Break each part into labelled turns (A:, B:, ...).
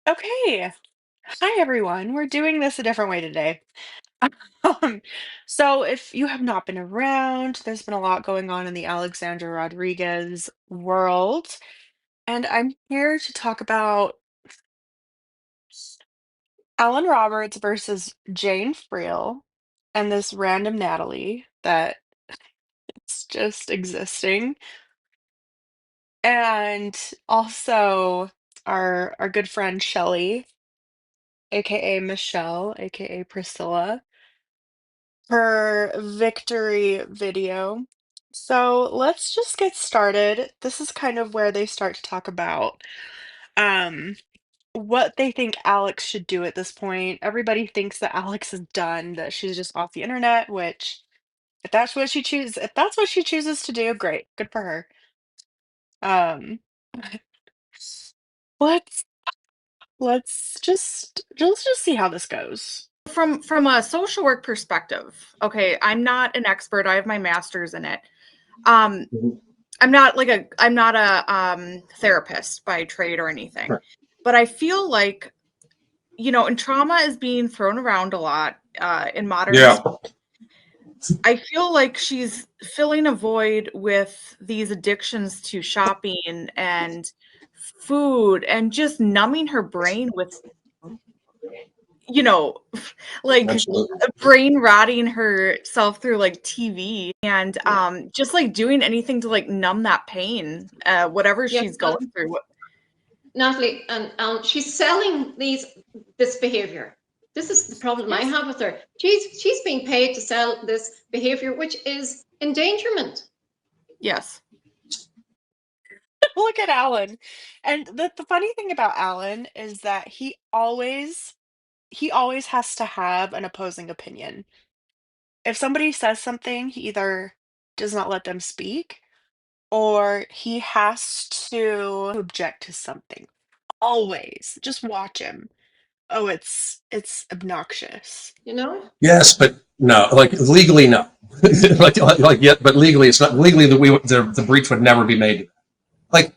A: Okay. Hi, everyone. We're doing this a different way today. Um, so, if you have not been around, there's been a lot going on in the Alexandra Rodriguez world, and I'm here to talk about Alan Roberts versus Jane Friel and this random Natalie that it's just existing, and also our good friend Shelley, aka Michelle, aka Priscilla, her victory video. So let's just get started. This is kind of where they start to talk about um what they think Alex should do at this point. Everybody thinks that Alex is done, that she's just off the internet, which if that's what she chooses to do, great. Good for her. Um let's let's just see how this goes.
B: From a social work perspective, okay, I'm not an expert. I have my master's in it. Um,
C: Mhm.
B: I'm not a therapist by trade or anything,
C: Right.
B: but I feel like and trauma is being thrown around a lot in modern.
C: Yeah.
B: I feel like she's filling a void with these addictions to shopping and food and just numbing her brain with you know, like
C: Absolutely.
B: brain rotting herself through like TV and just like doing anything to like numb that pain, whatever
D: Yes,
B: she's
D: but
B: going through.
D: Natalie, and she's selling this behavior. This is the problem I
B: Yes.
D: have with her. She's being paid to sell this behavior, which is endangerment.
B: Yes.
A: Look at Alan. And the funny thing about Alan is that he always has to have an opposing opinion. If somebody says something, he either does not let them speak or he has to object to something. Always. Just watch him. Oh, it's obnoxious.
D: You know,
C: Yes, but no, like legally, no. Yet, but legally, it's not legally that the breach would never be made. Like,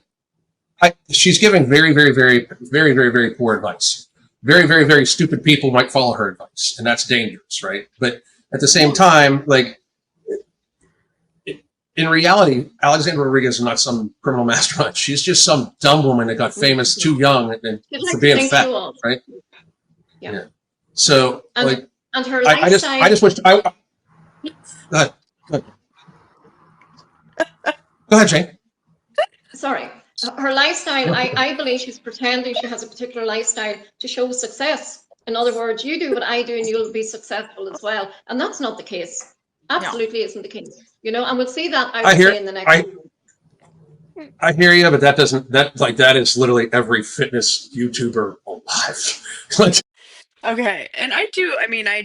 C: she's giving very, very, very, very, very, very poor advice. Very, very, very stupid people might follow her advice, and that's dangerous, right? But at the same time, like in reality, Alexandra Rodriguez is not some criminal mastermind. She's just some dumb woman that got famous too young and
D: she's
C: for
D: like
C: being fat,
D: sensual.
C: right?
D: Yeah,
C: Yeah. So,
D: and
C: like,
D: and her
C: I
D: lifestyle.
C: just wish I. Go ahead. Go ahead, go ahead, Jane.
D: Sorry, her lifestyle. I believe she's pretending she has a particular lifestyle to show success. In other words, you do what I do, and you'll be successful as well. And that's not the case.
B: No.
D: Absolutely isn't the case. And we'll see that, I
C: I
D: would say,
C: hear
D: in the next.
C: I I hear you, but that doesn't that is literally every fitness YouTuber alive. Like,
A: Okay, and I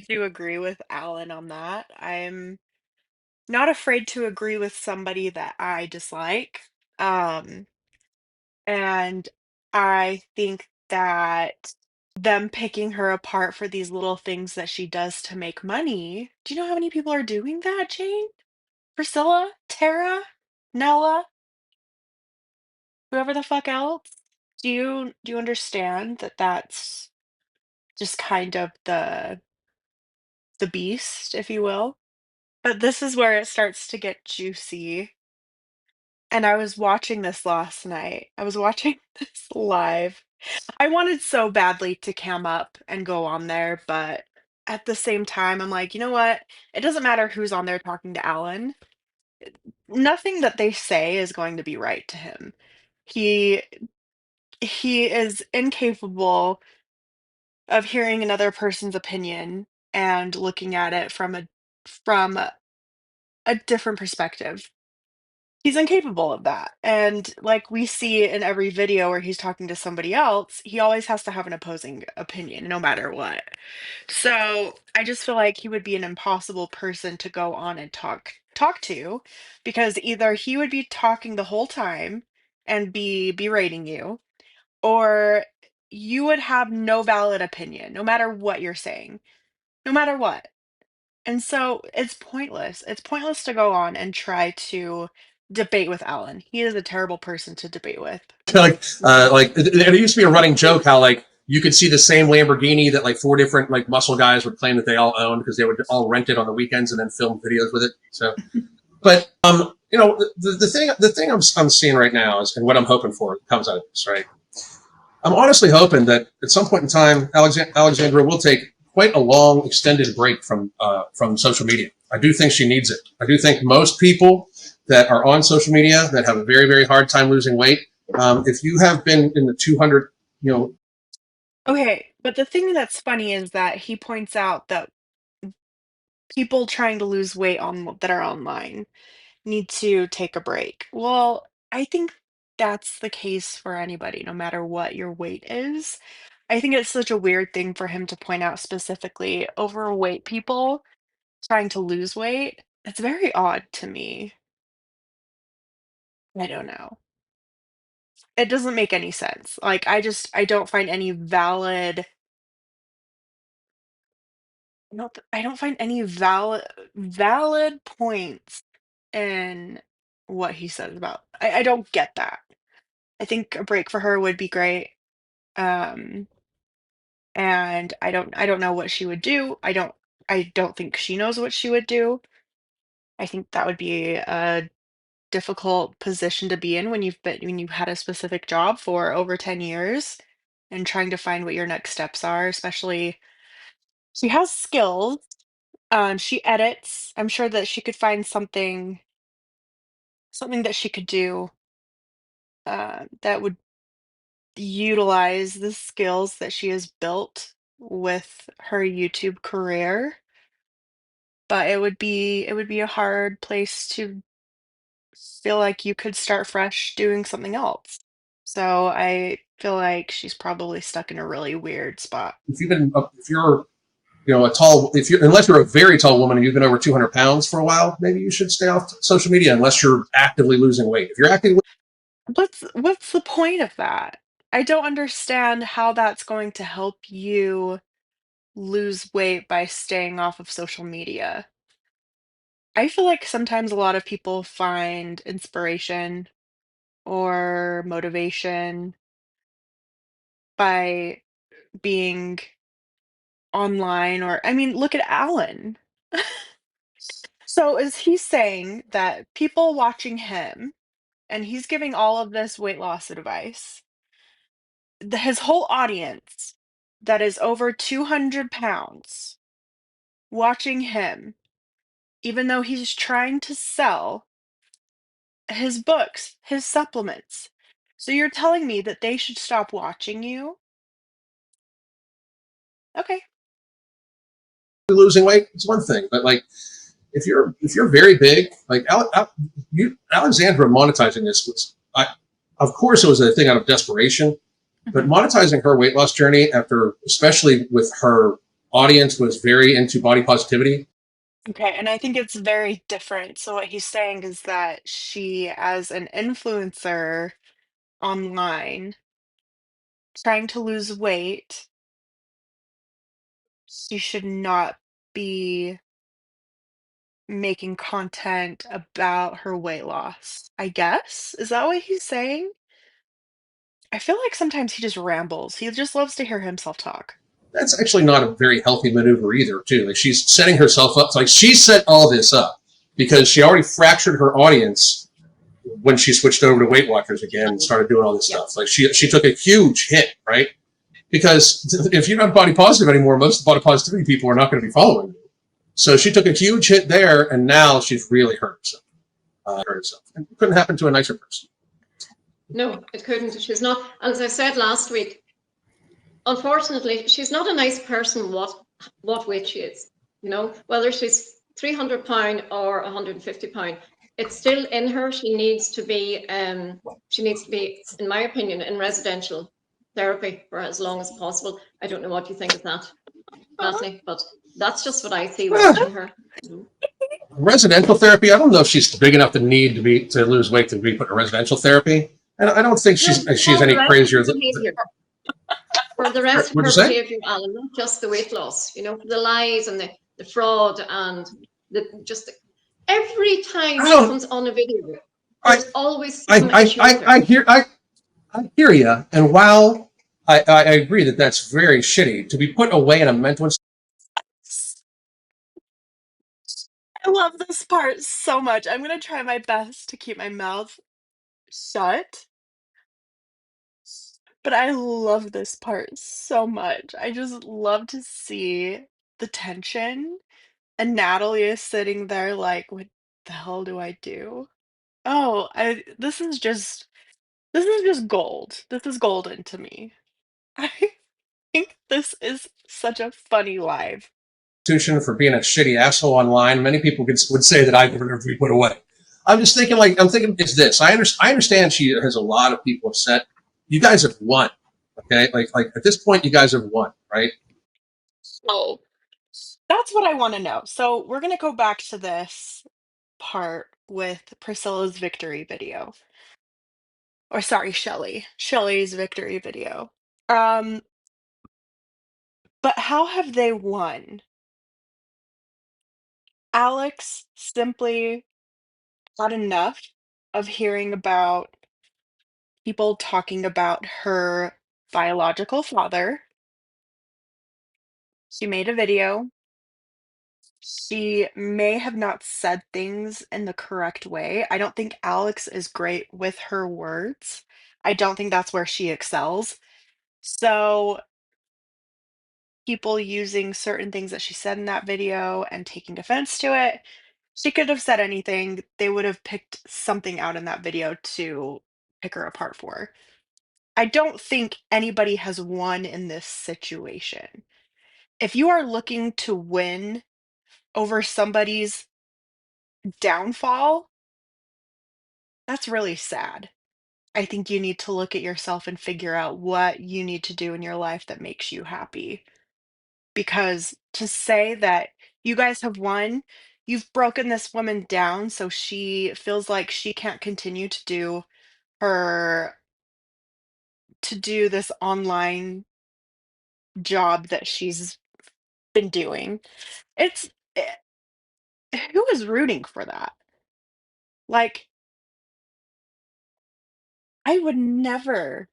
A: do agree with Alan on that. I'm not afraid to agree with somebody that I dislike. Um, and I think that them picking her apart for these little things that she does to make money. Do you know how many people are doing that, Jane? Priscilla? Tara? Nella? Whoever the fuck else? Do you understand that that's just kind of the beast, if you will? But this is where it starts to get juicy. And I was watching this last night. I was watching this live. I wanted so badly to cam up and go on there, but at the same time, I'm like, you know what? It doesn't matter who's on there talking to Alan. Nothing that they say is going to be right to him. He he is incapable of hearing another person's opinion and looking at it from a different perspective. He's incapable of that. And like we see in every video where he's talking to somebody else, he always has to have an opposing opinion no matter what. So I just feel like he would be an impossible person to go on and talk to because either he would be talking the whole time and be berating you, or you would have no valid opinion no matter what you're saying, no matter what. And so it's pointless. It's pointless to go on and try to debate with Alan. He is a terrible person to debate with.
C: like, there used to be a running joke how like you could see the same Lamborghini that like 4 different like muscle guys would claim that they all owned because they would all rent it on the weekends and then film videos with it. So, but you know, the thing I'm seeing right now is, and what I'm hoping for comes out of this, right? I'm honestly hoping that at some point in time, Alexandra will take quite a long, extended break from social media. I do think she needs it. I do think most people that are on social media that have a very, very hard time losing weight, if you have been in the 200, you know,
A: Okay, but the thing that's funny is that he points out that people trying to lose weight on that are online need to take a break. Well, I think that's the case for anybody, no matter what your weight is. I think it's such a weird thing for him to point out specifically overweight people trying to lose weight. It's very odd to me. I don't know. It doesn't make any sense. Like, I don't find any I don't find any valid points in what he says about I don't get that. I think a break for her would be great. Um, and I don't know what she would do. I don't think she knows what she would do. I think that would be a difficult position to be in when you've had a specific job for over 10 years and trying to find what your next steps are, especially she has skills. She edits. I'm sure that she could find something that she could do that would utilize the skills that she has built with her YouTube career. But it would be a hard place to feel like you could start fresh doing something else. So I feel like she's probably stuck in a really weird spot.
C: if you're you know, a tall, if you unless you're a very tall woman and you've been over 200 pounds for a while, maybe you should stay off social media unless you're actively losing weight. If you're actively,
A: What's the point of that? I don't understand how that's going to help you lose weight by staying off of social media. I feel like sometimes a lot of people find inspiration or motivation by being online or I mean, look at Alan. So is he saying that people watching him and he's giving all of this weight loss advice, his whole audience that is over 200 pounds watching him, even though he's trying to sell his books, his supplements. So you're telling me that they should stop watching you? Okay.
C: losing weight, it's one thing, but like if you're very big, like Alexandra monetizing this was, of course, it was a thing out of desperation, but
A: Mhm.
C: monetizing her weight loss journey after, especially with her audience, was very into body positivity.
A: Okay, and I think it's very different. So what he's saying is that she, as an influencer online, trying to lose weight, she should not be making content about her weight loss, I guess? Is that what he's saying? I feel like sometimes he just rambles. He just loves to hear himself talk.
C: That's actually not a very healthy maneuver either, too. Like she's setting herself up. Like she set all this up because she already fractured her audience when she switched over to Weight Watchers again and started doing all this stuff. Like she took a huge hit, right? Because if you're not body positive anymore, most of the body positivity people are not going to be following you. So she took a huge hit there, and now she's really hurt herself. And it couldn't happen to a nicer person.
D: No, it couldn't. She's not. As I said last week, unfortunately, she's not a nice person. What weight she is, you know, whether she's 300 pound or 150 pound, it's still in her. She needs to be. She needs to be, in my opinion, in residential therapy for as long as possible. I don't know what you think of that, Natalie, but that's just what I see watching her.
C: Residential therapy, I don't know if she's big enough to need to lose weight to be put in residential therapy. And I don't think she's any crazier than.
D: For the rest of
C: What'd
D: her
C: you say?
D: behavior, Alan, not just the weight loss, you know, the lies and the fraud and every time
C: I
D: she
C: don't.
D: comes on a video,
C: I
D: there's always some issue with her.
C: I hear you. And while I agree that that's very shitty to be put away in a mental.
A: I love this part so much. I'm gonna try my best to keep my mouth shut, but I love this part so much. I just love to see the tension, and Natalie is sitting there like, "What the hell do I do?" Oh, I this is just gold. This is golden to me. I think this is such a funny live.
C: For being a shitty asshole online. Many people would say that I deserve to be put away. I'm just thinking, like, I'm thinking it's this. I understand she has a lot of people upset. You guys have won, okay? Like at this point, you guys have won, right?
A: Oh, that's what I wanna know. So, we're gonna go back to this part with Priscilla's victory video. Or sorry, Shelley's victory video. Um, but how have they won? Alex simply had enough of hearing about people talking about her biological father. She made a video. She may have not said things in the correct way. I don't think Alex is great with her words. I don't think that's where she excels. So, people using certain things that she said in that video and taking offense to it, she could have said anything. They would have picked something out in that video to pick her apart for. I don't think anybody has won in this situation. If you are looking to win over somebody's downfall, that's really sad. I think you need to look at yourself and figure out what you need to do in your life that makes you happy. Because to say that you guys have won, you've broken this woman down so she feels like she can't continue her to do this online job that she's been doing. It's eh, who is rooting for that? Like, I would never.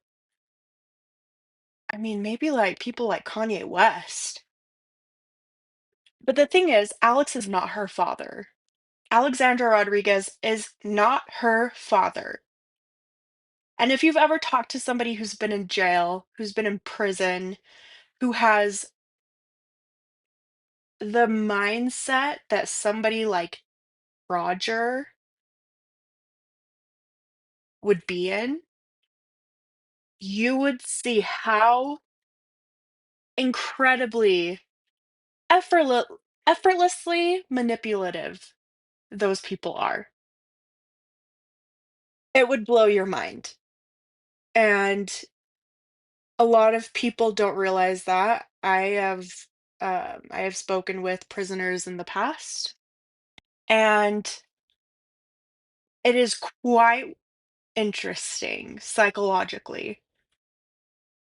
A: I mean, maybe like people like Kanye West. But the thing is, Alex is not her father. Alexandra Rodriguez is not her father. And if you've ever talked to somebody who's been in jail, who's been in prison, who has the mindset that somebody like Roger would be in, you would see how incredibly effortless effortlessly manipulative those people are. It would blow your mind. And a lot of people don't realize that. I have spoken with prisoners in the past, and it is quite interesting psychologically,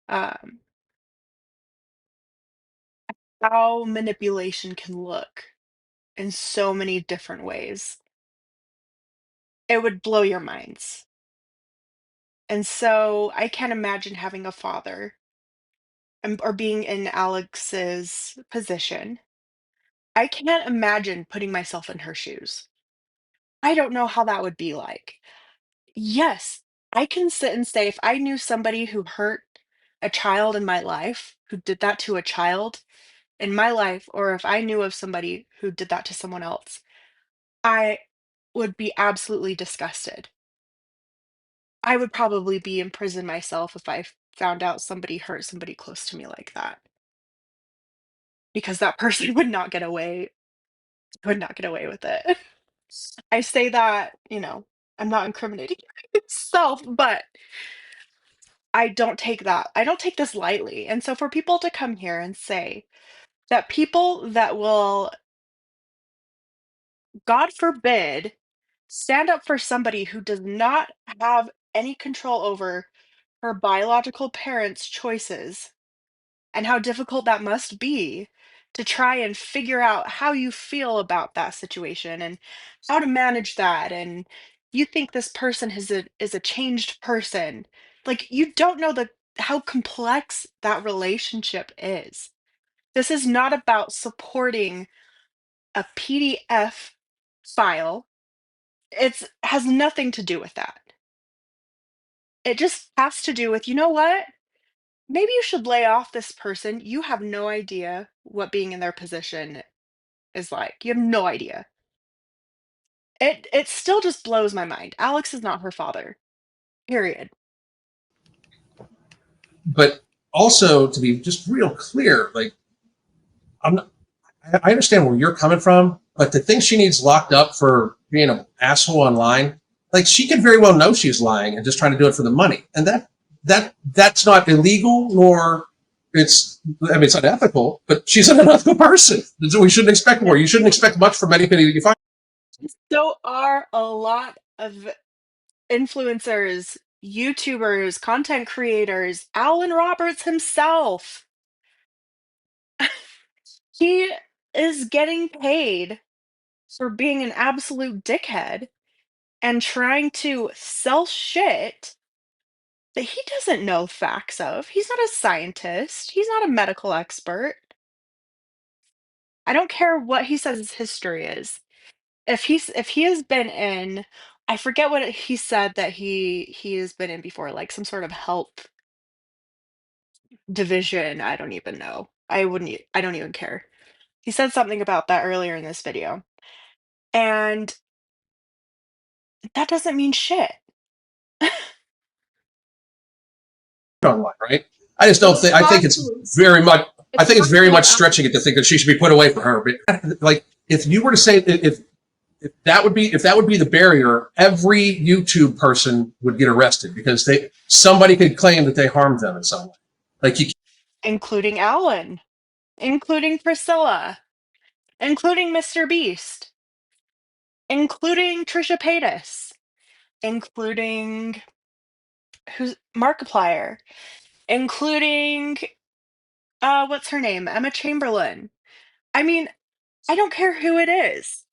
A: um, how manipulation can look in so many different ways. It would blow your minds. And so I can't imagine having a father or being in Alex's position. I can't imagine putting myself in her shoes. I don't know how that would be like. Yes, I can sit and say if I knew somebody who hurt a child in my life, who did that to a child in my life, or if I knew of somebody who did that to someone else, I would be absolutely disgusted. I would probably be in prison myself if I found out somebody hurt somebody close to me like that, because that person would not get away with it. I say that, I'm not incriminating myself, but I don't take this lightly. And so for people to come here and say that people that will, God forbid, stand up for somebody who does not have any control over her biological parents' choices and how difficult that must be to try and figure out how you feel about that situation and how to manage that, and you think this person is a changed person. Like, you don't know how complex that relationship is. This is not about supporting a PDF file. It's has nothing to do with that. It just has to do with, you know what? Maybe you should lay off this person. You have no idea what being in their position is like. You have no idea. It still just blows my mind. Alex is not her father. Period.
C: But also to be just real clear, like I'm not, I understand where you're coming from, but the thing she needs locked up for being an asshole online, like she could very well know she's lying and just trying to do it for the money, and that's not illegal nor it's. I mean, it's unethical, but she's an unethical person. So we shouldn't expect more. You shouldn't expect much from anybody that you find.
A: So are a lot of influencers, YouTubers, content creators, Alan Roberts himself. He is getting paid for being an absolute dickhead and trying to sell shit that he doesn't know facts of. He's not a scientist. He's not a medical expert. I don't care what he says his history is. If he has been in, I forget what he said that he has been in before, like some sort of health division. I don't even know. I don't even care. He said something about that earlier in this video. And that doesn't mean shit.
C: Online, right? I just
D: Well,
C: don't think. I think it's very much. I
D: it's
C: think it's
D: far
C: very
D: too
C: much
D: much.
C: stretching it to think that she should be put away for her. But like, if you were to say if that would be the barrier, every YouTube person would get arrested because somebody could claim that they harmed them in some way. Like you,
A: Including Alan, including Priscilla, including Mr. Beast, including Trisha Paytas, including who's Markiplier, including what's her name? Emma Chamberlain. I mean, I don't care who it is.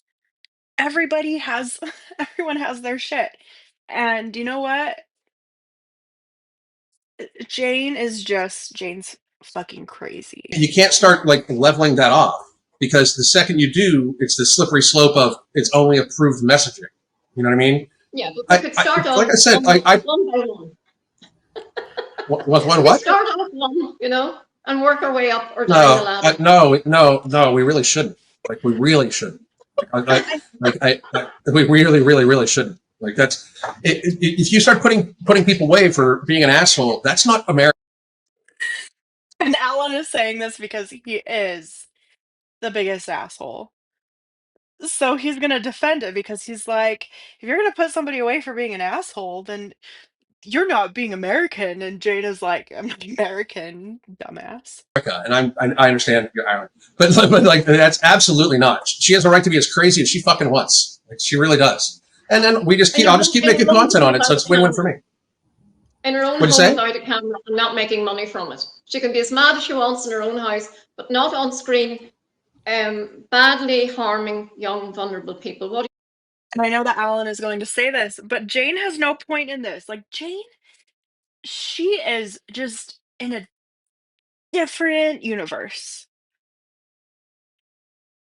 A: Everybody has everyone has their shit. And you know what? Jane's fucking crazy.
C: you can't start like leveling that off because the second you do, it's the slippery slope of it's only approved messaging. You know what I mean?
D: Yeah, but we could start
C: Like
D: off
C: I said,
D: one by one.
C: what
D: We could
C: what?
D: start off one, and work our way up or down the ladder.
C: No, we really shouldn't. Like we really shouldn't. We really, really, really shouldn't. Like if you start putting people away for being an asshole, that's not America.
A: And Alan is saying this because he is the biggest asshole. So he's gonna defend it because he's like, if you're gonna put somebody away for being an asshole, then you're not being American. And Jane is like, I'm not American, dumbass.
C: And I understand your Ireland, but like that's absolutely not. She has a right to be as crazy as she fucking wants. Like she really does. And then I'll just keep
D: In
C: making
D: her own
C: content
D: home
C: on it, so
D: without
C: it's
D: a
C: win-win for
D: camera.
C: me.
D: In her own
C: What'd you
D: home
C: say?
D: without a camera and not making money from it. She can be as mad as she wants in her own house, but not on screen, badly harming young, vulnerable people. What
A: And I know that Alan is going to say this, but Jane has no point in this. Like, Jane, she is just in a different universe.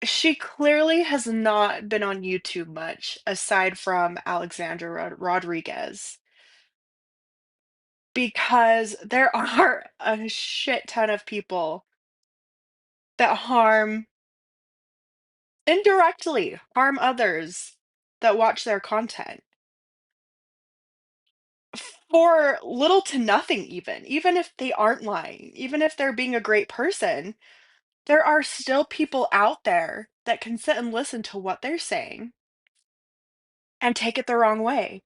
A: She clearly has not been on YouTube much aside from Alexandra Rodriguez because there are a shit ton of people that indirectly harm others that watch their content for little to nothing, even if they aren't lying, even if they're being a great person, there are still people out there that can sit and listen to what they're saying and take it the wrong way.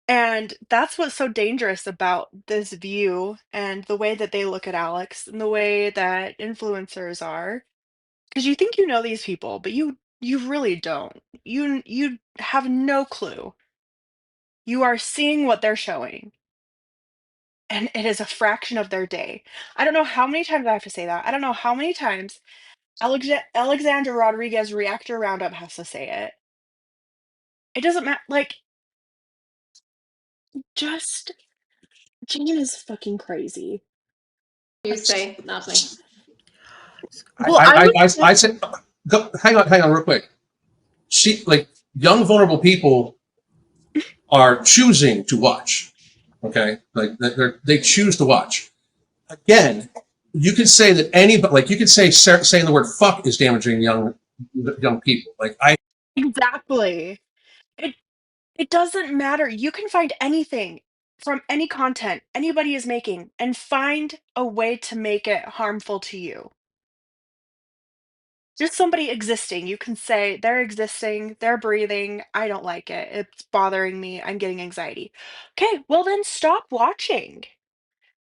A: And that's what's so dangerous about this view and the way that they look at Alex and the way that influencers are. Because you think you know these people, but you really don't. You have no clue. You are seeing what they're showing, and it is a fraction of their day. I don't know how many times I have to say that. I don't know how many times Alexandra Rodriguez Reactor Roundup has to say it. It doesn't matter. Like, just Jane is fucking crazy.
D: You say, Natalie.
B: Well,
C: I said, hang on, real quick. Young, vulnerable people are choosing to watch. Okay, like they choose to watch. Again, you could say that anybody, like you could say saying the word "fuck" is damaging young people.
A: Exactly. It it doesn't matter. You can find anything from any content anybody is making and find a way to make it harmful to you. Just somebody existing, you can say they're existing, they're breathing, I don't like it. It's bothering me. I'm getting anxiety. Okay, well then stop watching.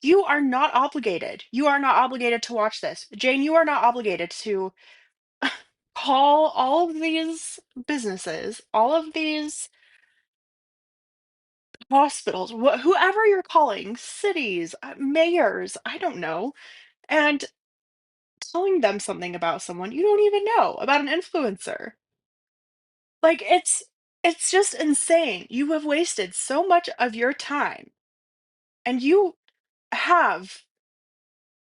A: You are not obligated. You are not obligated to watch this. Jane, you are not obligated to call all of these businesses, all of these hospitals, whoever you're calling, cities, mayors, I don't know, and telling them something about someone you don't even know, about an influencer. Like it's just insane. You have wasted so much of your time and you have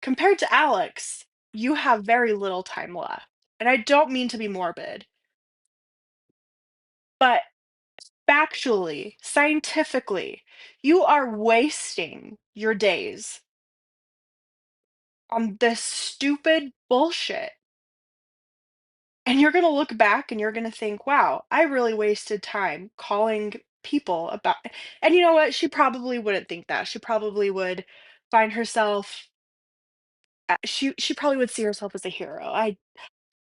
A: compared to Alex, you have very little time left. And I don't mean to be morbid, but factually, scientifically, you are wasting your days on this stupid bullshit. And you're going to look back and you're going to think, wow, I really wasted time calling people about. And you know what? She probably wouldn't think that. She probably would find herself. She probably would see herself as a hero.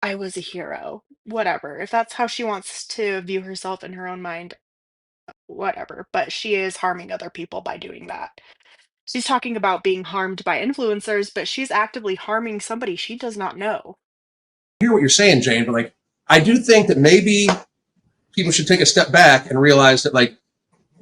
A: I was a hero. Whatever. If that's how she wants to view herself in her own mind, whatever. But she is harming other people by doing that. She's talking about being harmed by influencers, but she's actively harming somebody she does not know.
C: I hear what you're saying, Jane, but like I do think that maybe people should take a step back and realize that like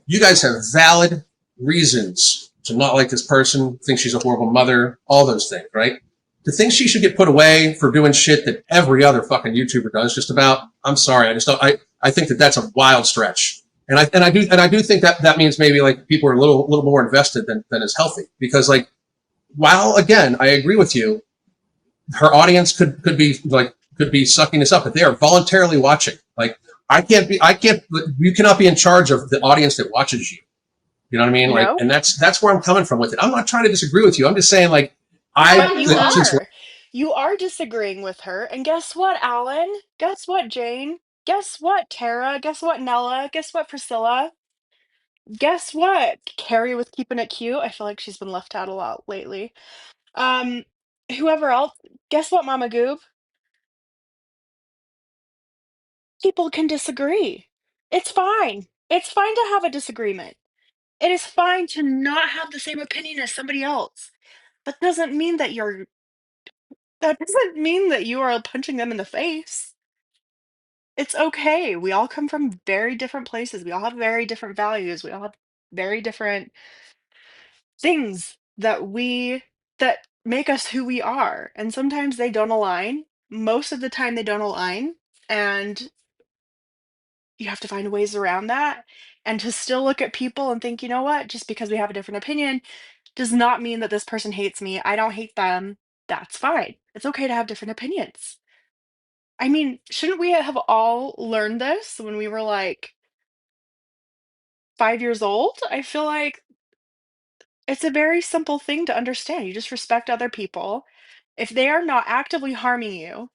C: you guys have valid reasons to not like this person, think she's a horrible mother, all those things, right? To think she should get put away for doing shit that every other fucking YouTuber does just about, I'm sorry, I just don't, I think that that's a wild stretch. And I do think that that means maybe like people are a little more invested than is healthy, because like, while again, I agree with you, her audience could be sucking this up, but they are voluntarily watching. Like you cannot be in charge of the audience that watches you. You know what I mean? Like,
A: No?
C: and that's where I'm coming from with it. I'm not trying to disagree with you. I'm just saying like,
A: But you
C: since
A: are. You are disagreeing with her. And guess what, Alan? Guess what, Jane? Guess what, Tara? Guess what, Nella? Guess what, Priscilla? Guess what? Carrie with keeping it cute. I feel like she's been left out a lot lately. Um, whoever else. Guess what, Mama Goob? People can disagree. It's fine. It's fine to have a disagreement. It is fine to not have the same opinion as somebody else. That doesn't mean that you are punching them in the face. It's okay. We all come from very different places. We all have very different values. We all have very different things that make us who we are. And sometimes they don't align. Most of the time they don't align. And you have to find ways around that and to still look at people and think, you know what, just because we have a different opinion does not mean that this person hates me. I don't hate them. That's fine. It's okay to have different opinions. I mean, shouldn't we have all learned this when we were like 5 years old? I feel like it's a very simple thing to understand. You just respect other people. If they are not actively harming you,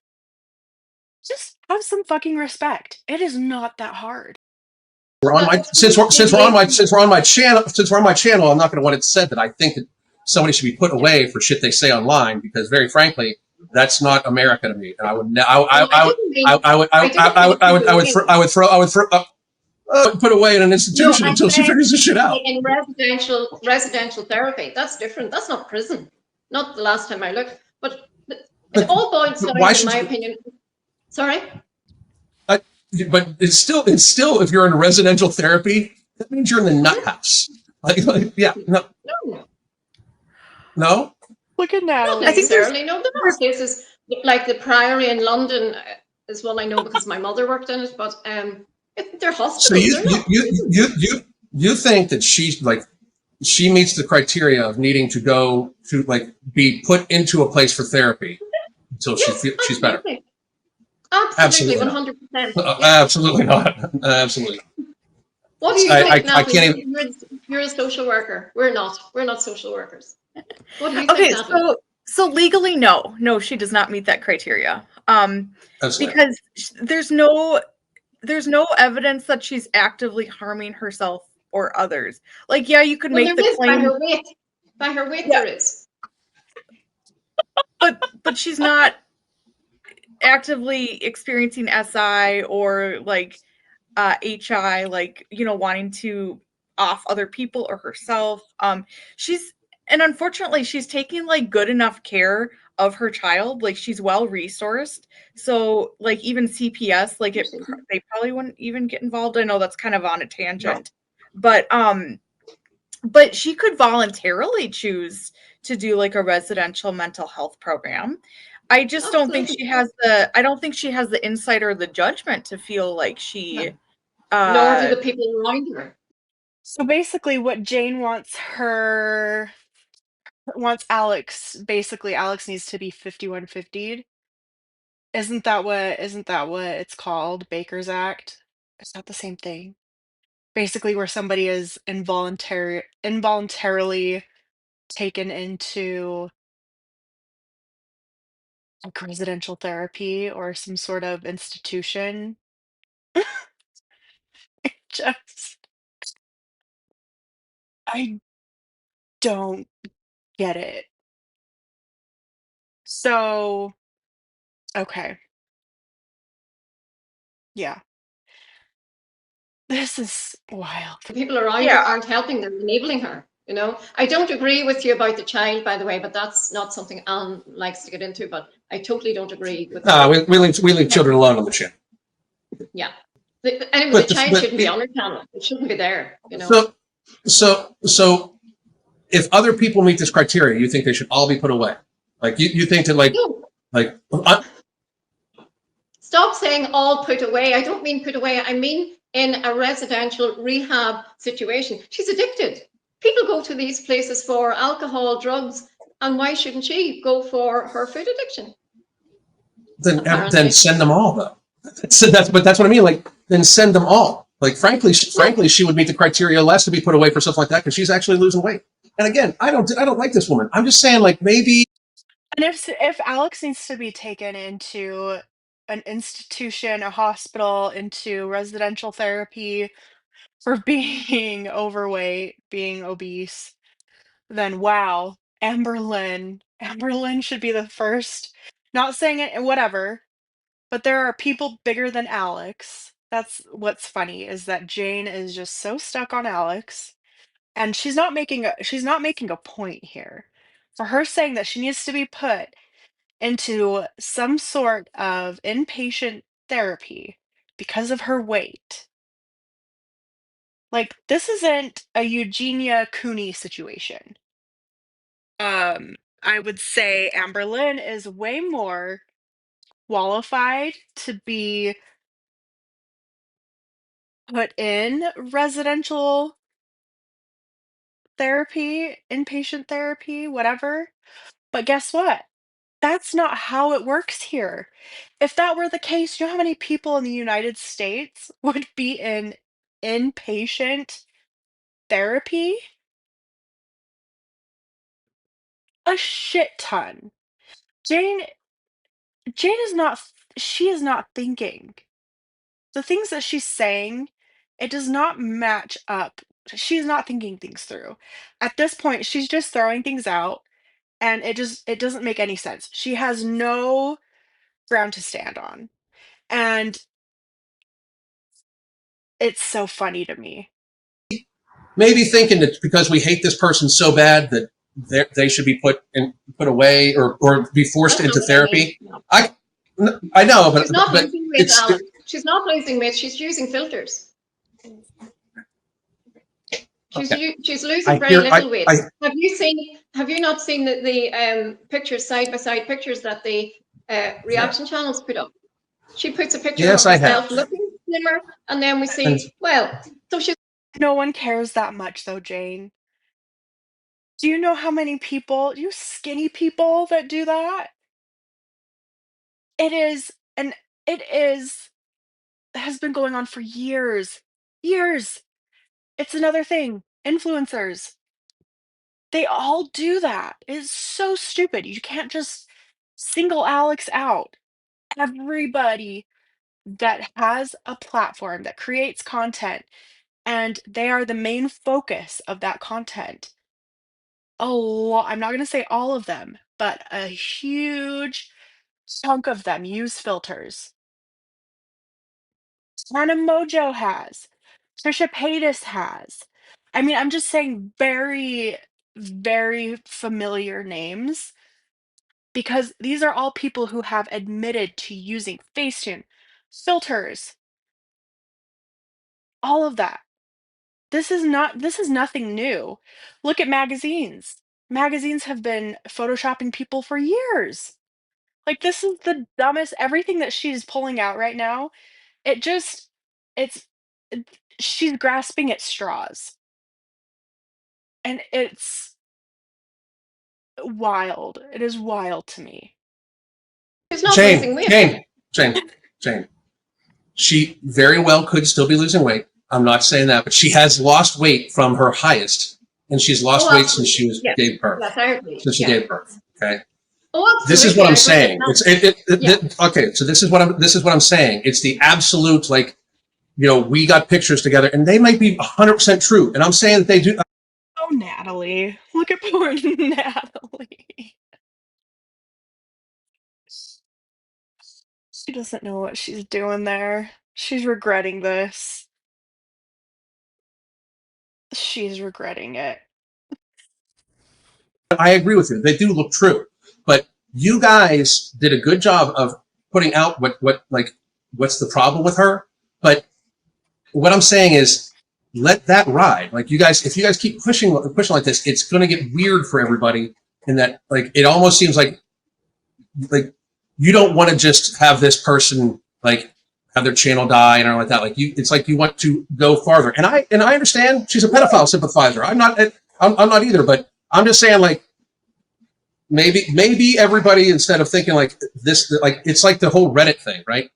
A: just have some fucking respect. It is not that hard.
C: we're on
D: Well,
C: my
D: it's really
C: since we're on my channel, I'm not going to want it said that I think that somebody should be put away for shit they say online, because very frankly, that's not America to me. And I would
D: well, I didn't mean
C: I would throw put away in an
D: no,
C: institution
D: I
C: until she
D: said
C: figures this shit out.
D: in residential therapy. That's different. That's not prison. Not the last time I looked. But it
C: But,
D: all boils
C: but
D: down,
C: why
D: in
C: should
D: my
C: you?
D: opinion. Sorry?
C: I, but it's still if you're in residential therapy, that means you're in the nut
D: Mhm.
C: house. Yeah, no,
D: No,
C: no.
A: Look at
D: not
B: I think
A: Natalie.
D: necessarily. No, there are
B: there's
D: places like the Priory in London is one I know because my mother worked in it. But they're
C: So
D: hospitals. They're not prisons.
C: you think that she's like she meets the criteria of needing to go to like be put into a place for therapy until
D: Yes,
C: she's better.
D: absolutely. Absolutely,
C: Absolutely not.
D: 100%. Yeah.
C: Absolutely not. Absolutely not.
D: What do you
C: I
D: think,
C: can't
D: Natalie?
C: even.
D: You're a social worker. We're not. We're not social workers. What do you think,
B: Okay,
D: Natalie?
B: so legally, no, she does not meet that criteria.
C: Absolutely.
B: Because there's no evidence that she's actively harming herself or others. Like, yeah, you could
D: Well,
B: make
D: there
B: the
D: is by
B: claim,
D: her weight. By her weight,
B: yeah,
D: there is.
B: but she's not actively experiencing SI or like HI, like, you know, wanting to off other people or herself. She's and unfortunately she's taking like good enough care of her child. Like, she's well resourced. So like even CPS, like they probably wouldn't even get involved. I know that's kind of on a
D: No.
B: tangent, but she could voluntarily choose to do like a residential mental health program. I just don't think
D: Absolutely.
B: I don't think she has the insight or the judgment to feel like she
D: No. Nor do
B: uh
D: the people around her.
A: So basically what Jane wants Alex, basically Alex needs to be 5150'd. Isn't that what it's called? Baker's Act? Is that the same thing? Basically where somebody is involuntarily taken into like residential therapy or some sort of institution. Just I don't get it. So, okay. Yeah. This is wild.
D: The people around her
B: yeah.
D: aren't helping, they're enabling her. You know, I don't agree with you about the child, by the way, but that's not something Alan likes to get into. But I totally don't agree with
C: No,
D: your.
C: we leave children alone on the channel.
D: Yeah. Anyway, the
C: But
D: child shouldn't be on her channel. It shouldn't be there. You know.
C: so if other people meet this criteria, you think they should all be put away? Like you think that
D: No,
C: like
D: stop saying all put away. I don't mean put away. I mean in a residential rehab situation. She's addicted. People go to these places for alcohol, drugs, and why shouldn't she go for her food addiction?
C: then
D: Apparently.
C: send them all though. So that's what I mean. Like then send them all. Like frankly, she would meet the criteria less to be put away for stuff like that because she's actually losing weight. And again, I don't like this woman. I'm just saying like maybe.
A: And if Alex needs to be taken into an institution, a hospital, into residential therapy for being overweight, being obese, then wow, Amber Lynn should be the first. Not saying it, whatever, but there are people bigger than Alex. That's what's funny is that Jane is just so stuck on Alex, and she's not making a point here. For her saying that she needs to be put into some sort of inpatient therapy because of her weight. Like, this isn't a Eugenia Cooney situation. I would say Amber Lynn is way more qualified to be put in residential therapy, inpatient therapy, whatever. But guess what? That's not how it works here. If that were the case, you know how many people in the United States would be in inpatient therapy? A shit ton. Jane Jane is not she is not thinking. The things that she's saying, it does not match up. She's not thinking things through. At this point, she's just throwing things out and it doesn't make any sense. She has no ground to stand on. And it's so funny to me.
C: Maybe thinking that because we hate this person so bad that they should be put away or be forced
D: That's not
C: into
D: what I mean.
C: therapy.
D: No.
C: I know,
D: She's not
C: but
D: losing weight,
C: it's
D: Alan. She's not losing weight. She's using filters.
C: okay.
D: She's losing
C: I
D: very
C: hear
D: little weight.
C: I
D: Have you not seen the pictures, side by side pictures that the reaction channels put up? She puts a picture
C: yes
D: of
C: I have.
D: herself looking slimmer, and then we
C: And
D: see, well, so she's
A: No one cares that much though, Jane. Do you know how many people, you skinny people that do that? It is, and it is, has been going on for years. Years. It's another thing. Influencers. They all do that. It's so stupid. You can't just single Alex out. Everybody that has a platform that creates content and they are the main focus of that content. I'm not going to say all of them, but a huge chunk of them use filters. Tana Mojo has. Trisha Paytas has. I mean, I'm just saying very, very familiar names because these are all people who have admitted to using Facetune, filters, all of that. This is nothing new. Look at magazines. Magazines have been photoshopping people for years. Like, this is the dumbest everything that she's pulling out right now, it just it's it she's grasping at straws, and it's wild. It is wild to me.
D: She's not
C: Jane,
D: losing weight.
C: Jane, Jane, Jane. She very well could still be losing weight. I'm not saying that, but she has lost weight from her highest, and she's lost
D: Oh,
C: weight since she
D: absolutely.
C: was
D: Yes.
C: gave birth.
D: Yes, I agree.
C: Since she
D: Yeah.
C: gave birth. Okay.
D: Oh,
C: This is what
D: absolutely.
C: I'm
D: I agree with
C: saying.
D: that. Yeah.
C: Okay. So this is what I'm saying. It's the absolute, like, we got pictures together, and they might be 100% true. And I'm saying that they do.
A: Oh, Natalie. Look at poor Natalie. She doesn't know what she's doing there. She's regretting this. She's regretting it.
C: I agree with you. They do look true, but you guys did a good job of putting out what's the problem with her. But what I'm saying is, let that ride. Like, if you guys keep pushing like this, it's going to get weird for everybody. And that, like, it almost seems like you don't want to just have this person like have their channel die and all like that. Like, it's like you want to go farther. And I understand she's a pedophile sympathizer. I'm not either. But I'm just saying, like, maybe everybody, instead of thinking like this, like, it's like the whole Reddit thing, right?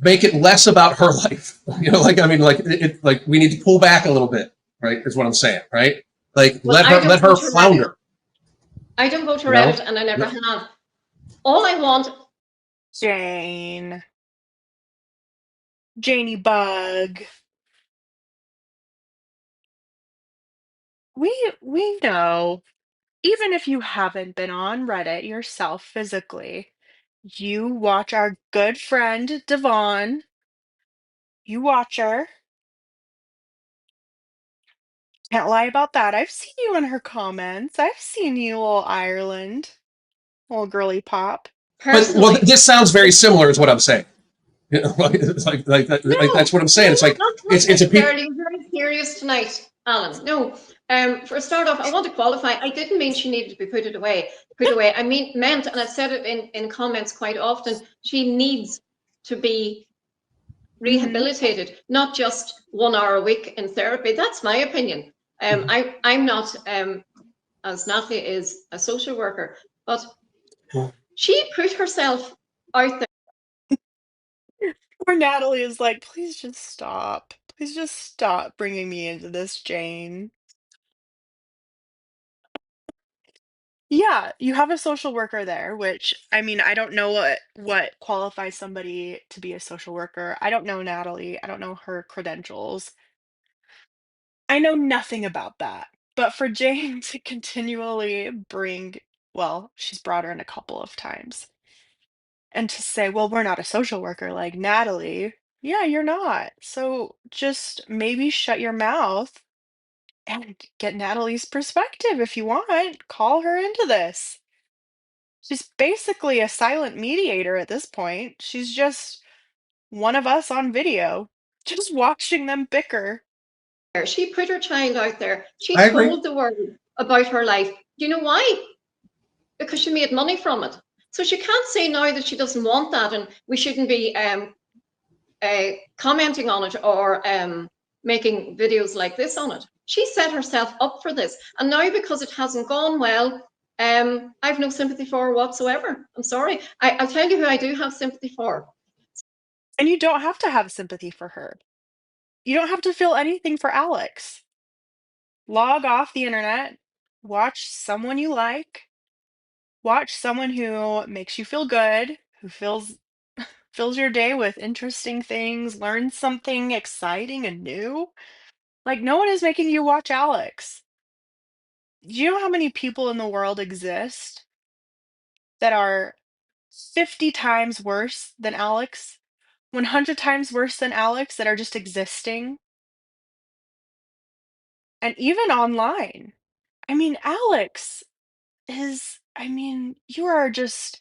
C: Make it less about her life. Like, I mean, like we need to pull back a little bit, right? Is what I'm saying, right? Like,
D: Well,
C: let her flounder.
D: I don't go to
C: You know?
D: Reddit, and I never have. All I want.
A: Janie Bug. We know. Even if you haven't been on Reddit yourself physically, you watch our good friend Devon. You watch her. Can't lie about that. I've seen you in her comments. I've seen you, little Ireland, little girly pop.
C: But well,
D: Personally,
C: this sounds very similar, is what I'm saying. It's
D: no,
C: like that's what I'm saying.
D: no,
C: It's like
D: not
C: it's a people.
D: necessarily. You're very serious tonight, Alan. No. For a start off, I want to qualify. I didn't mean she needed to be put away. I meant, and I've said it in comments quite often, she needs to be
A: Mhm.
D: rehabilitated, not just 1 hour a week in therapy. That's my opinion. I'm not, as Natalie is, a social worker, but she put herself out there.
A: Poor Natalie is like, please just stop. Please just stop bringing me into this, Jane. Yeah, you have a social worker there, which I mean, I don't know what qualifies somebody to be a social worker. I don't know Natalie. I don't know her credentials. I know nothing about that. But for Jane to continually well, she's brought her in a couple of times, and to say, "Well, we're not a social worker like Natalie." Yeah, you're not. So just maybe shut your mouth and get Natalie's perspective if you want. Call her into this. She's basically a silent mediator at this point. She's just one of us on video, just watching them bicker.
D: She put her child out there. She
C: I agree.
D: told the world about her life. Do you know why? Because she made money from it. So she can't say now that she doesn't want that and we shouldn't be commenting on it or making videos like this on it. She set herself up for this. And now because it hasn't gone well, I've no sympathy for her whatsoever. I'm sorry. I'll tell you who I do have sympathy for.
A: And you don't have to have sympathy for her. You don't have to feel anything for Alex. Log off the internet, watch someone you like, watch someone who makes you feel good, who fills your day with interesting things, learn something exciting and new. Like, no one is making you watch Alex. Do you know how many people in the world exist that are 50 times worse than Alex? 100 times worse than Alex that are just existing? And even online. I mean, Alex you are just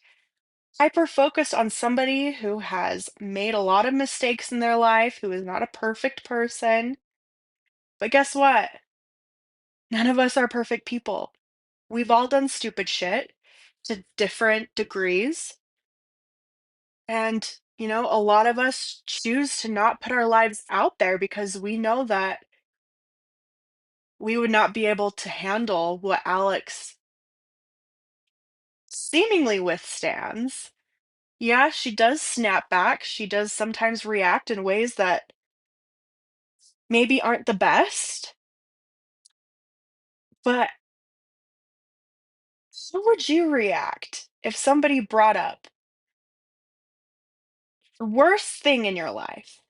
A: hyper focused on somebody who has made a lot of mistakes in their life, who is not a perfect person. But guess what? None of us are perfect people. We've all done stupid shit to different degrees. And, a lot of us choose to not put our lives out there because we know that we would not be able to handle what Alex seemingly withstands. Yeah, she does snap back. She does sometimes react in ways that maybe aren't the best. But how would you react if somebody brought up the worst thing in your life,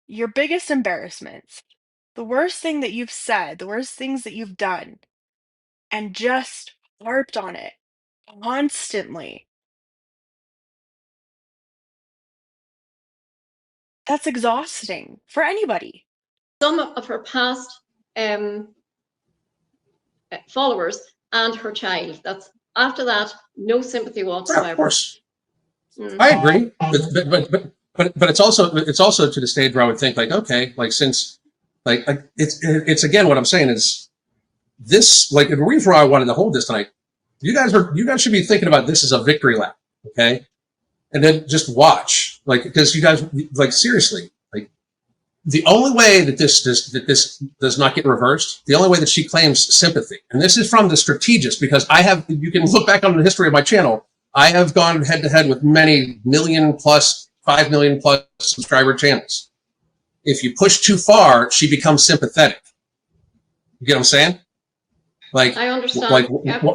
A: your biggest embarrassments, the worst thing that you've said, the worst things that you've done, and just harped on it constantly? That's exhausting for anybody.
D: Some of her past um, followers and her child. That's after that, no sympathy
C: Yeah, of
D: whatsoever.
C: course. I agree, but it's also to the stage where I would think like, okay, like since like it's again what I'm saying is this like the reason why I wanted to hold this tonight. You guys should be thinking about this as a victory lap, okay? And then just watch, like because you guys like seriously, like the only way that this does not get reversed, the only way that she claims sympathy, and this is from the strategist because you can look back on the history of my channel. I have gone head to head with many million plus, 5 million plus subscriber channels. If you push too far, she becomes sympathetic. You get what I'm saying? Like,
D: I understand.
C: like,
D: Yeah.
A: She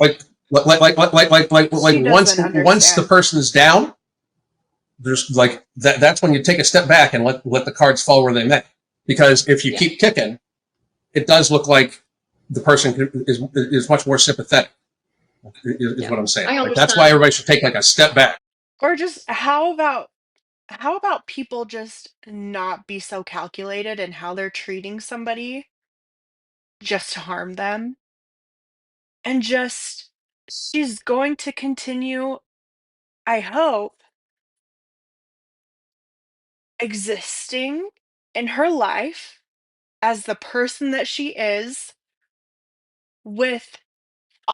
C: once
A: doesn't
C: the
A: understand.
C: person is down, there's like that's when you take a step back and let the cards fall where they may. Because if you
D: Yeah.
C: keep kicking, it does look like the person is much more sympathetic. Is
D: Yeah.
C: what I'm saying.
D: I
C: Like that's why
D: understand.
C: everybody should take like a step back.
A: Or just how about people just not be so calculated in how they're treating somebody just to harm them? And just she's going to continue, I hope, existing in her life as the person that she is with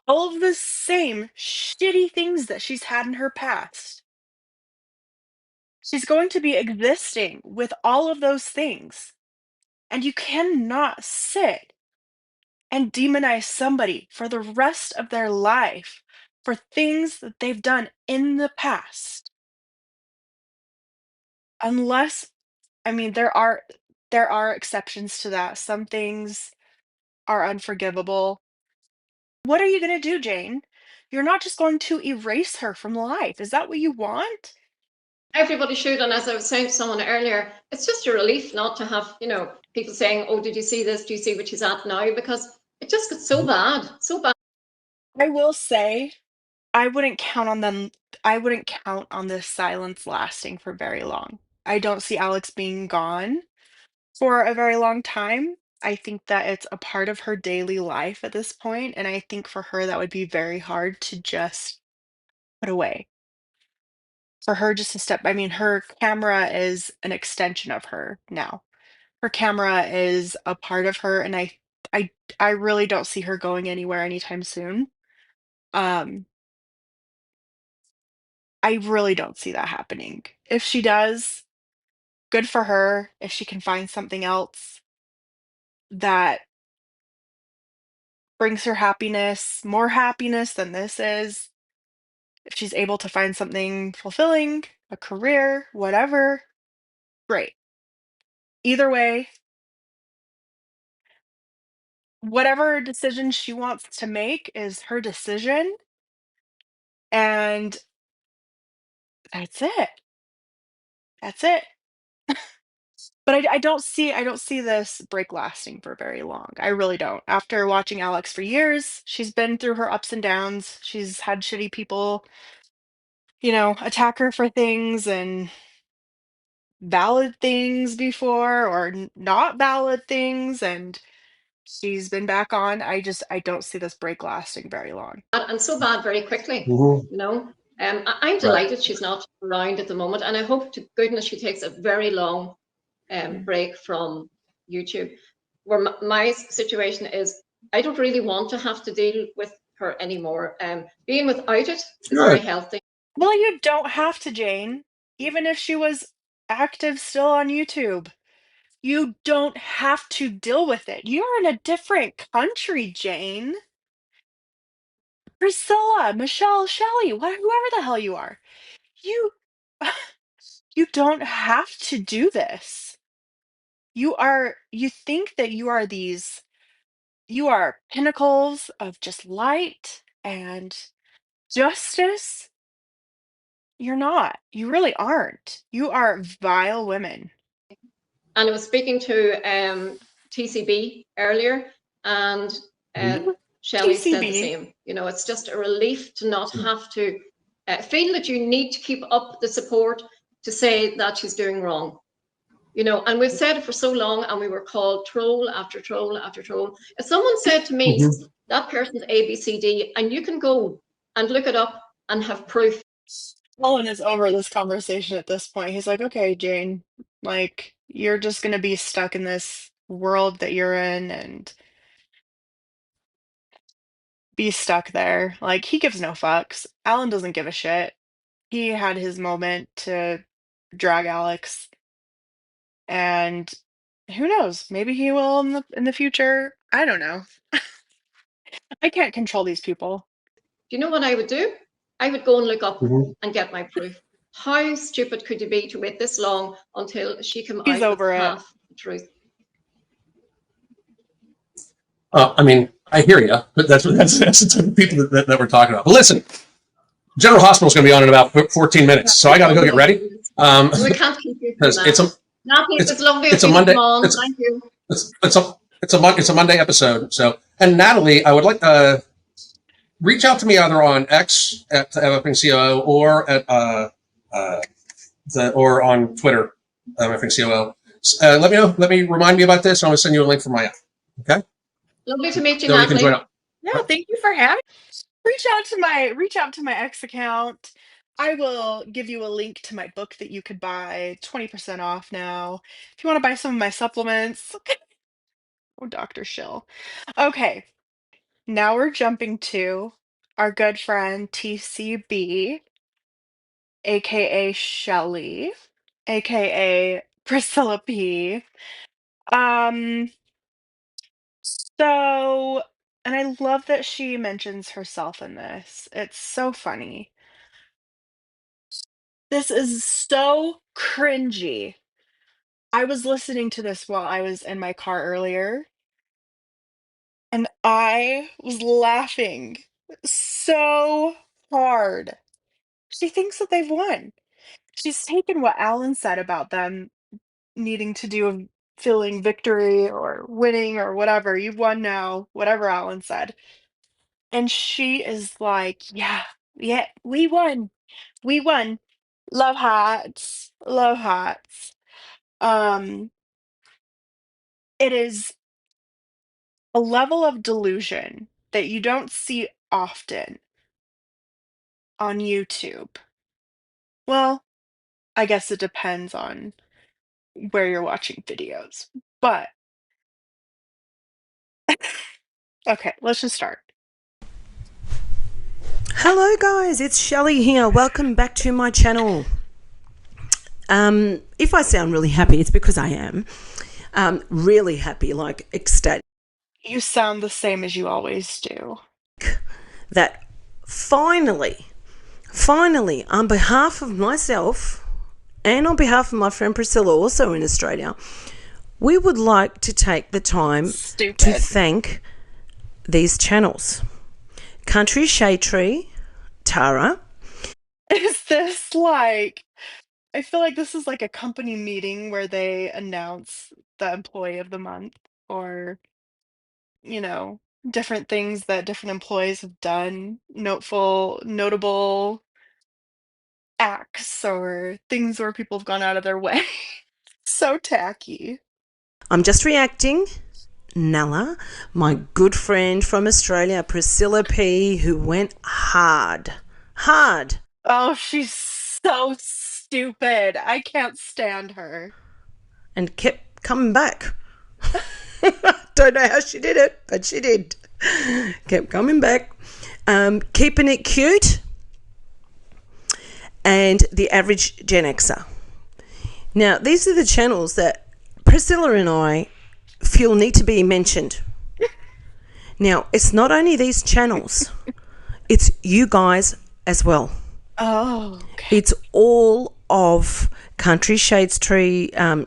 A: all of the same shitty things that she's had in her past. She's going to be existing with all of those things. And you cannot sit and demonize somebody for the rest of their life for things that they've done in the past. Unless, there are exceptions to that. Some things are unforgivable. What are you going to do, Jane? You're not just going to erase her from life. Is that what you want?
D: Everybody should. And as I was saying to someone earlier, it's just a relief not to have, people saying, oh, did you see this? Do you see what she's at now? Because it just gets so bad, so bad.
A: I will say, I wouldn't count on them. I wouldn't count on this silence lasting for very long. I don't see Alex being gone for a very long time. I think that it's a part of her daily life at this point, and I think for her that would be very hard to just put away. For her just to her camera is an extension of her now. Her camera is a part of her, and I I really don't see her going anywhere anytime soon. Um, I really don't see that happening. If she does, good for her. If she can find something else that brings her happiness, more happiness than this is. If she's able to find something fulfilling, a career, whatever, great. Either way, whatever decision she wants to make is her decision, and that's it. That's it. But I don't see this break lasting for very long. I really don't. After watching Alex for years, she's been through her ups and downs. She's had shitty people, attack her for things and valid things before or not valid things, and she's been back on. I don't see this break lasting very long.
D: And so bad very quickly,
C: Mhm.
D: you know. I'm
C: Right.
D: delighted she's not around at the moment, and I hope to goodness she takes a very long break from YouTube. Where my situation is, I don't really want to have to deal with her anymore. Being without it is very
C: Good.
D: healthy.
A: Well, you don't have to, Jane. Even if she was active still on YouTube, you don't have to deal with it. You're in a different country, Jane. Priscilla, Michelle, Shelley, whoever the hell you are. You you don't have to do this. You think that you are pinnacles of just light and justice. You're not. You really aren't. You are vile women.
D: And I was speaking to TCB earlier, and Shelley said the
A: TCB.
D: same. It's just a relief to not have to feel that you need to keep up the support to say that she's doing wrong. And we've said it for so long, and we were called troll after troll after troll. If someone said to me,
C: Mhm.
D: that person's ABCD, and you can go and look it up and have proof.
A: Colin is over this conversation at this point. He's like, okay, Jane, like, you're just gonna be stuck in this world that you're in and be stuck there. Like, he gives no fucks. Alan doesn't give a shit. He had his moment to drag Alex, and who knows? Maybe he will in the future. I don't know. I can't control these people.
D: Do you know what I would do? I would go and look up
C: Mhm.
D: and get my proof. How stupid could you be to wait this long until she came
A: He's
D: out with
A: over it.
D: half the truth?
C: I mean, I hear you, but that's the type of people that we're talking about. But listen, General Hospital is going to be on in about 14 minutes, so I got to go get ready.
D: We can't keep you from
C: Because
D: that. Natalie,
C: it's
D: it's lovely
C: it's
D: of
C: a
D: you to
C: Monday.
D: come on. Thank you.
C: It's a Monday episode. So, and Natalie, I would like to reach out to me either on X at MFingCOO or at or on Twitter MFingCOO. Let me know. Let me remind me about this. I'm going to send you a link for my app. Okay.
D: Lovely to meet you,
C: So you can join
D: Natalie.
C: up.
B: Yeah, thank you for having
A: Reach out to my X account. I will give you a link to my book that you could buy 20% off now. If you want to buy some of my supplements. Oh, Dr. Shill. Okay, now we're jumping to our good friend TCB, aka Shelly, aka Priscilla P. Um, so, and I love that she mentions herself in this. It's so funny. This is so cringy. I was listening to this while I was in my car earlier, and I was laughing so hard. She thinks that they've won. She's taken what Alan said about them needing to do a feeling victory or winning or whatever. You've won now, whatever Alan said. And she is like, yeah, yeah, we won. We won. Love hearts. Love hearts. Um, it is a level of delusion that you don't see often on YouTube. Well, I guess it depends on where you're watching videos. But okay, let's just start.
E: Hello guys, it's Shelley here. Welcome back to my channel. If I sound really happy, it's because I am. Really happy, like ecstatic.
A: You sound the same as you always do.
E: That finally, on behalf of myself and on behalf of my friend Priscilla, also in Australia, we would like to take the time to
A: Stupid.
E: thank these channels: Country Shade Tree, Tara.
A: Is this like, I feel like this is like a company meeting where they announce the employee of the month or, you know, different things that different employees have done, notable acts or things where people have gone out of their way. So tacky.
E: I'm just reacting. Nella, my good friend from Australia, Priscilla P, who went hard. Hard.
A: Oh, she's so stupid. I can't stand her.
E: And kept coming back. Don't know how she did it, but she did. Kept coming back. Keeping it cute. And the average Gen Xer. Now, these are the channels that Priscilla and I feel need to be mentioned. Now, it's not only these channels, it's you guys as well.
A: Oh, okay.
E: It's all of Country Shade Tree. I'm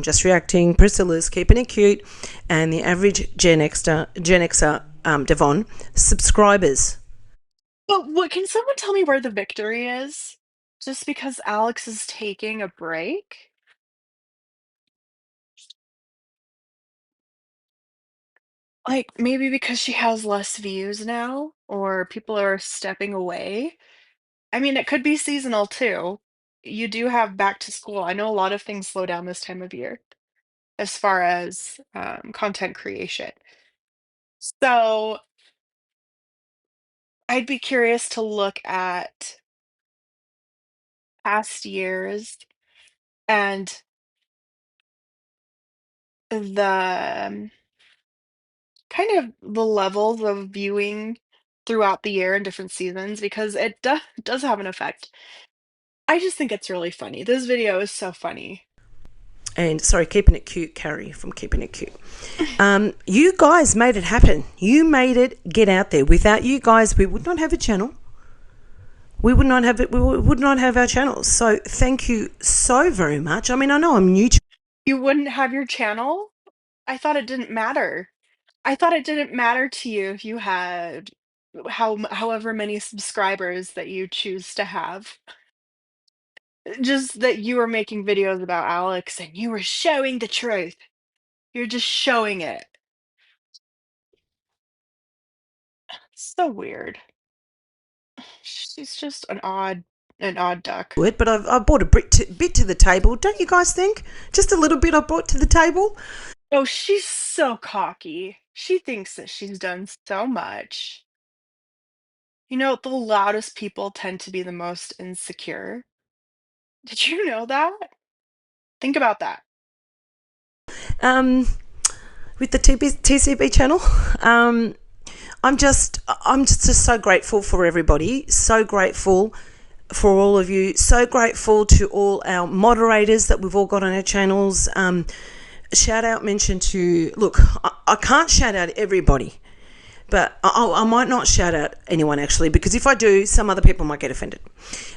E: just reacting. Priscilla's keeping it cute, and the average Gen Xer, Devon subscribers.
A: But what, can someone tell me where the victory is? Just because Alex is taking a break? Like, maybe because she has less views now, or people are stepping away? I mean, it could be seasonal too. You do have back to school. I know a lot of things slow down this time of year as far as content creation. So I'd be curious to look at past years and the kind of the levels of viewing throughout the year in different seasons because it does have an effect. I just think it's really funny. This video is so funny.
E: And sorry, keeping it cute, Carrie from Keeping It Cute. You guys made it happen. You made it get out there. Without you guys, we would not have a channel. We would not have it. We would not have our channels. So thank you so very much. I mean, I know I'm new to.
A: You wouldn't have your channel? I thought it didn't matter. I thought it didn't matter to you if you had however many subscribers that you choose to have. Just that you were making videos about Alex and you were showing the truth. You're just showing it. So weird. She's just an odd duck.
E: It, but I've brought a bit to the table, don't you guys think? Just a little bit I brought to the table.
A: Oh, she's so cocky. She thinks that she's done so much. You know, the loudest people tend to be the most insecure. Did you know that? Think about that.
E: Um, with the TCB channel, I'm just so grateful for everybody. So grateful for all of you. So grateful to all our moderators that we've all got on our channels. Shout out mention to, look, I can't shout out everybody, but I might not shout out anyone actually, because if I do, some other people might get offended.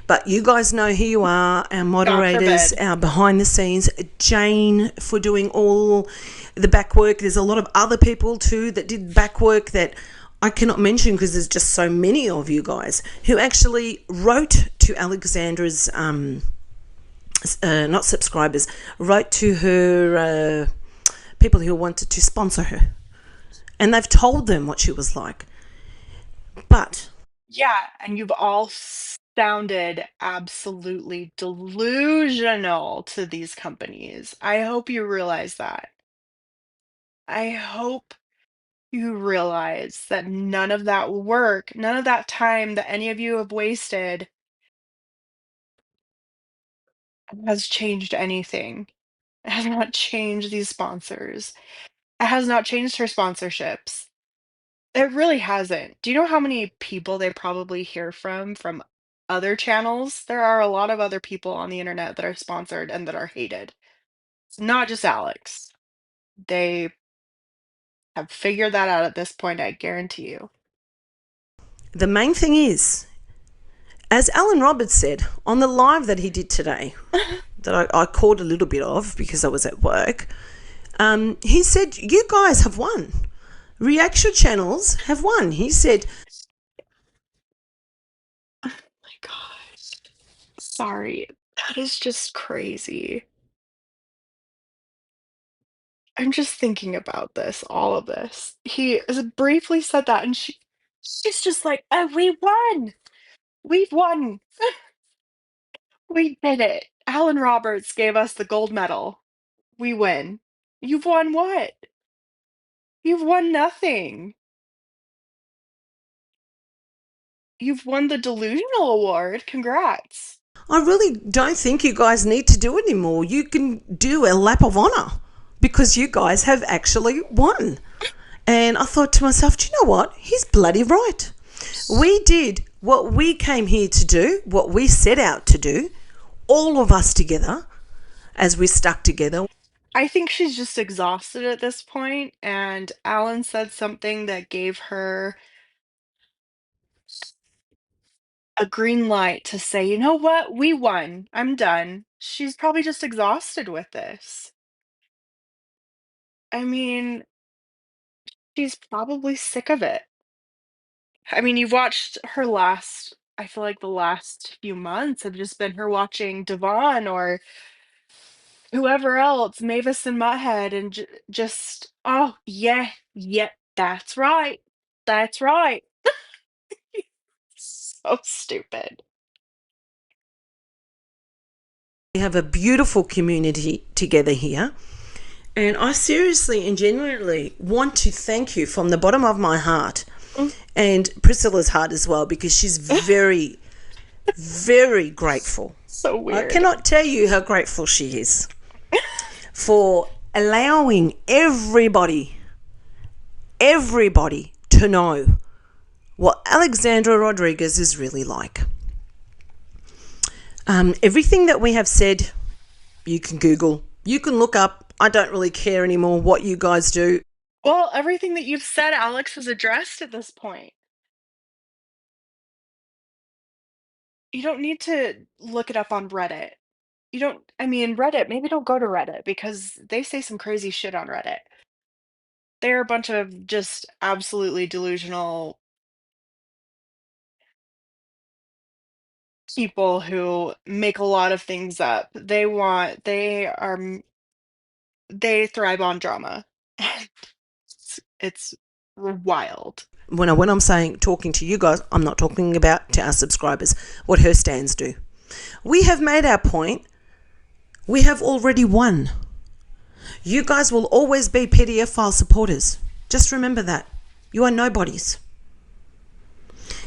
E: But you guys know who you are, our
A: God
E: moderators,
A: forbid.
E: our behind the scenes. Jane for doing all the back work. There's a lot of other people too that did back work that I cannot mention because there's just so many of you guys who actually wrote to Alexandra's not subscribers, wrote to her people who wanted to sponsor her, and they've told them what she was like. But
A: Yeah, and you've all sounded absolutely delusional to these companies. I hope you realize that. I hope you realize that none of that work, none of that time that any of you have wasted has changed anything. It has not changed these sponsors. It has not changed her sponsorships. It really hasn't. Do you know how many people they probably hear from other channels? There are a lot of other people on the internet that are sponsored and that are hated. It's not just Alex. They have figured that out at this point, I guarantee you.
E: The main thing is, as Alan Roberts said on the live that he did today, that I caught a little bit of because I was at work, he said, you guys have won. Reaction channels have won. He said,
A: Oh my gosh. Sorry. That is just crazy. I'm just thinking about this, all of this. He briefly said that, and she's just like, "Oh, we won! We've won! We did it! Alan Roberts gave us the gold medal. We win." You've won what? You've won nothing. You've won the delusional award. Congrats.
E: I really don't think you guys need to do it anymore. You can do a lap of honour because you guys have actually won. And I thought to myself, do you know what? He's bloody right. We did what we came here to do, what we set out to do, all of us together, as we stuck together.
A: I think she's just exhausted at this point, and Alan said something that gave her a green light to say, "You know what? We won. I'm done." She's probably just exhausted with this. I mean, she's probably sick of it. I mean, you've watched her last I feel like the last few months have just been her watching Devon or whoever else, Mavis and Mutthead, and just, "Oh, yeah, yeah, that's right. That's right." So stupid.
E: We have a beautiful community together here. And I seriously and genuinely want to thank you from the bottom of my heart
A: Mm.
E: and Priscilla's heart as well, because she's very, very grateful.
A: So
E: I
A: weird.
E: cannot tell you how grateful she is for allowing everybody to know what Alexandra Rodriguez is really like. Everything that we have said, you can Google, you can look up. I don't really care anymore what you guys do.
A: Well, everything that you've said, Alex, has addressed at this point. You don't need to look it up on Reddit. You don't I mean, Reddit, maybe don't go to Reddit because they say some crazy shit on Reddit. They're a bunch of just absolutely delusional people who make a lot of things up. They thrive on drama. It's wild.
E: When I'm saying talking to you guys, I'm not talking about to our subscribers, what her stands do. We have made our point. We have already won. You guys will always be PDF file supporters. Just remember that. You are nobodies.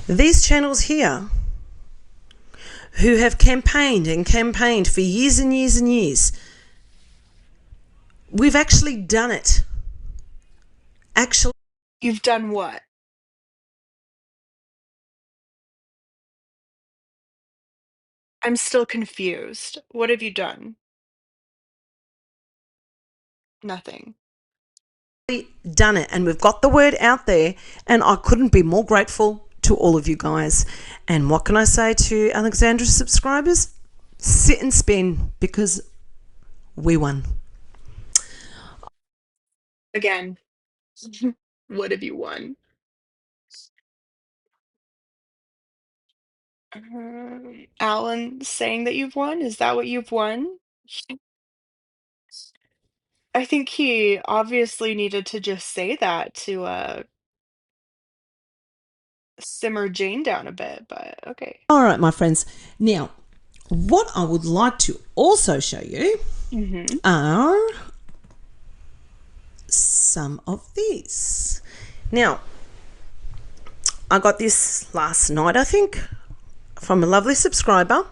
E: These channels here, who have campaigned and campaigned for years and years and years, we've actually done it. Actually,
A: You've done what? I'm still confused. What have you done? Nothing.
E: done it, and we've got the word out there, and I couldn't be more grateful to all of you guys. And what can I say to Alexandra's subscribers? Sit and spin, because we won.
A: Again, what have you won? Alan saying that you've won? Is that what you've won? I think he obviously needed to just say that to simmer Jane down a bit, but okay.
E: All right, my friends. Now, what I would like to also show you
A: Mm-hmm.
E: are some of these. Now, I got this last night, I think, from a lovely subscriber,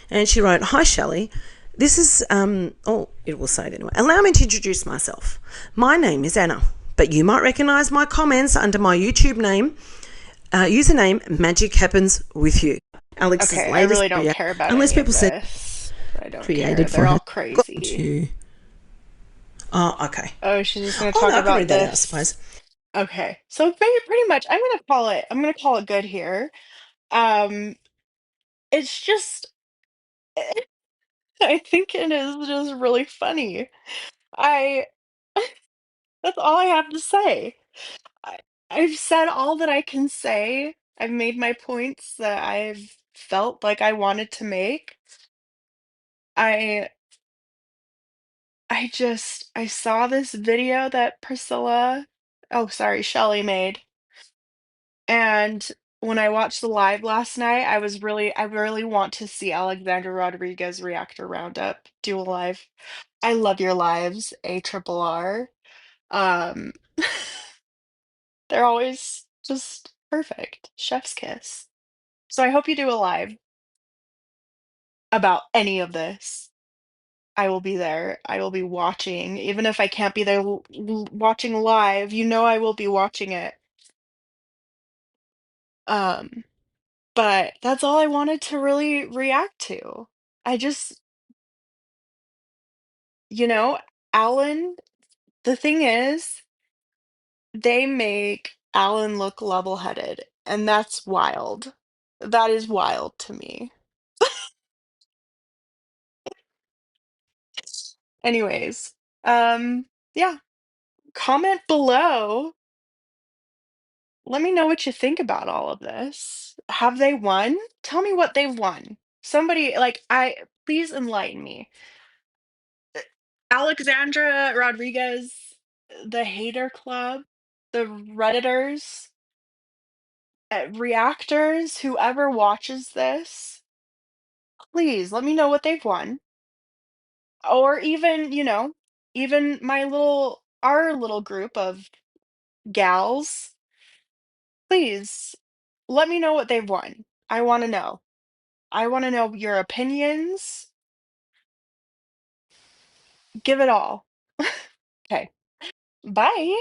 E: and she wrote, "Hi Shelley, this is it will say it anyway. Allow me to introduce myself. My name is Anna, but you might recognize my comments under my YouTube name, username Magic Happens With You." Alex's
A: Okay, I
E: latest
A: really don't care about
E: unless
A: any
E: people
A: of
E: say
A: this. I don't care.
E: created for
A: They're
E: her.
A: all crazy.
E: Oh, okay.
A: Oh, she's just gonna
E: Oh,
A: talk
E: no, I can
A: about
E: read that out, I
A: this.
E: suppose.
A: Okay. So pretty much I'm gonna call it good here. Um, it's just I think it is just really funny. I That's all I have to say. I I've said all that I can say. I've made my points that I've felt like I wanted to make. I I saw this video that Shelley made, and when I watched the live last night, I really want to see Alexandra Rodriguez Reactor Roundup do a live. I love your lives, ARRR. Um, they're always just perfect. Chef's kiss. So I hope you do a live about any of this. I will be there. I will be watching. Even if I can't be there watching live, I will be watching it. Um, but that's all I wanted to really react to. I just, you know, Alan, the thing is, they make Alan look level-headed, and that's wild. That is wild to me. Anyways, yeah, comment below. Let me know what you think about all of this. Have they won? Tell me what they've won. Somebody like please enlighten me. Alexandra Rodriguez, the Hater Club, the Redditors, reactors, whoever watches this, please let me know what they've won. Or even, even our little group of gals, please let me know what they've won. I want to know. I want to know your opinions. Give it all. Okay. Bye.